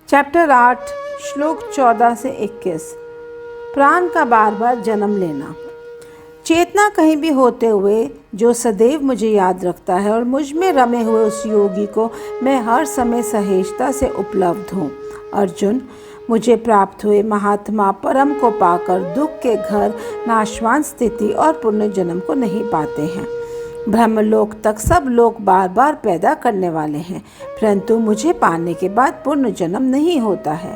Chapter 8 श्लोक 14 से 21। प्राण का बार बार जन्म लेना। चेतना कहीं भी होते हुए जो सदैव मुझे याद रखता है और मुझ में रमे हुए उस योगी को मैं हर समय सहेजता से उपलब्ध हूँ। अर्जुन, मुझे प्राप्त हुए महात्मा परम को पाकर दुख के घर नाशवान स्थिति और पुनर्जन्म को नहीं पाते हैं। ब्रह्मलोक तक सब लोग बार बार पैदा करने वाले हैं, परंतु मुझे पाने के बाद पुनर्जन्म नहीं होता है।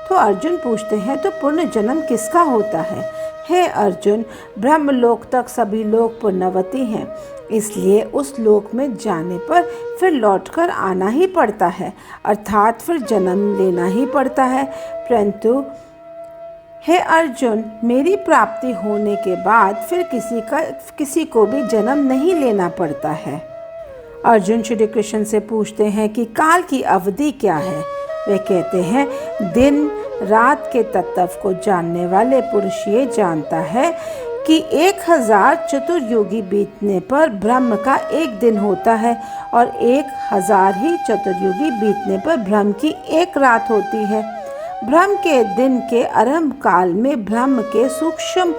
तो अर्जुन पूछते हैं, तो पुनर्जन्म किसका होता है? हे अर्जुन, ब्रह्मलोक तक सभी लोग पुण्यवती हैं, इसलिए उस लोक में जाने पर फिर लौटकर आना ही पड़ता है, अर्थात फिर जन्म लेना ही पड़ता है। परंतु हे अर्जुन, मेरी प्राप्ति होने के बाद फिर किसी को भी जन्म नहीं लेना पड़ता है। अर्जुन श्री कृष्ण से पूछते हैं कि काल की अवधि क्या है? वे कहते हैं, दिन रात के तत्व को जानने वाले पुरुष ये जानता है कि 1000 चतुर्युगी बीतने पर ब्रह्म का एक दिन होता है और 1000 ही चतुर्युगी बीतने पर ब्रह्म की एक रात होती है। ब्रह्म के दिन के आरंभ काल में ब्रह्म के सूक्ष्म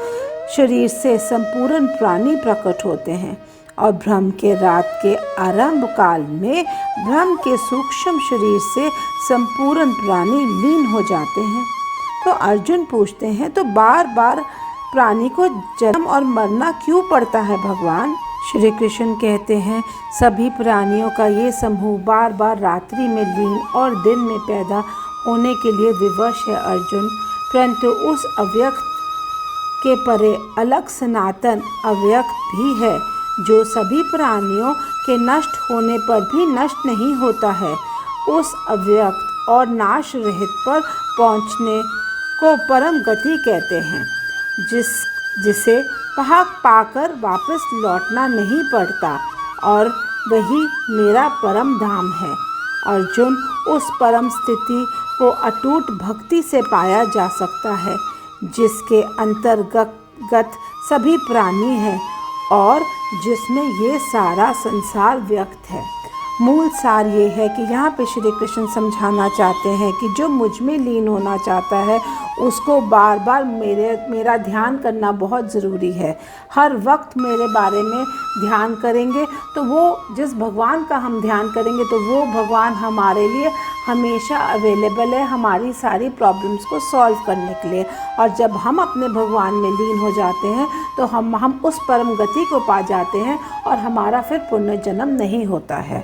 शरीर से संपूर्ण प्राणी प्रकट होते हैं और ब्रह्म के रात के आरंभ काल में ब्रह्म के सूक्ष्म शरीर से संपूर्ण प्राणी लीन हो जाते हैं। तो अर्जुन पूछते हैं, तो बार बार प्राणी को जन्म और मरना क्यों पड़ता है भगवान? श्री कृष्ण कहते हैं, सभी प्राणियों का ये समूह बार बार रात्रि में लीन और दिन में पैदा होने के लिए विवश है अर्जुन, परंतु उस अव्यक्त के परे अलग सनातन अव्यक्त भी है जो सभी प्राणियों के नष्ट होने पर भी नष्ट नहीं होता है। उस अव्यक्त और नाश रहित पर पहुँचने को परम गति कहते हैं, जिसे पाकर वापस लौटना नहीं पड़ता, और वही मेरा परम धाम है। अर्जुन, उस परम स्थिति को अटूट भक्ति से पाया जा सकता है, जिसके अंतर्गत सभी प्राणी हैं और जिसमें ये सारा संसार व्यक्त है। मूल सार ये है कि यहाँ पे श्री कृष्ण समझाना चाहते हैं कि जो मुझ में लीन होना चाहता है उसको बार बार मेरा ध्यान करना बहुत ज़रूरी है। हर वक्त मेरे बारे में ध्यान करेंगे तो वो जिस भगवान का हम ध्यान करेंगे तो वो भगवान हमारे लिए हमेशा अवेलेबल है, हमारी सारी प्रॉब्लम्स को सॉल्व करने के लिए। और जब हम अपने भगवान में लीन हो जाते हैं तो हम उस परम गति को पा जाते हैं और हमारा फिर पुनर्जन्म नहीं होता है।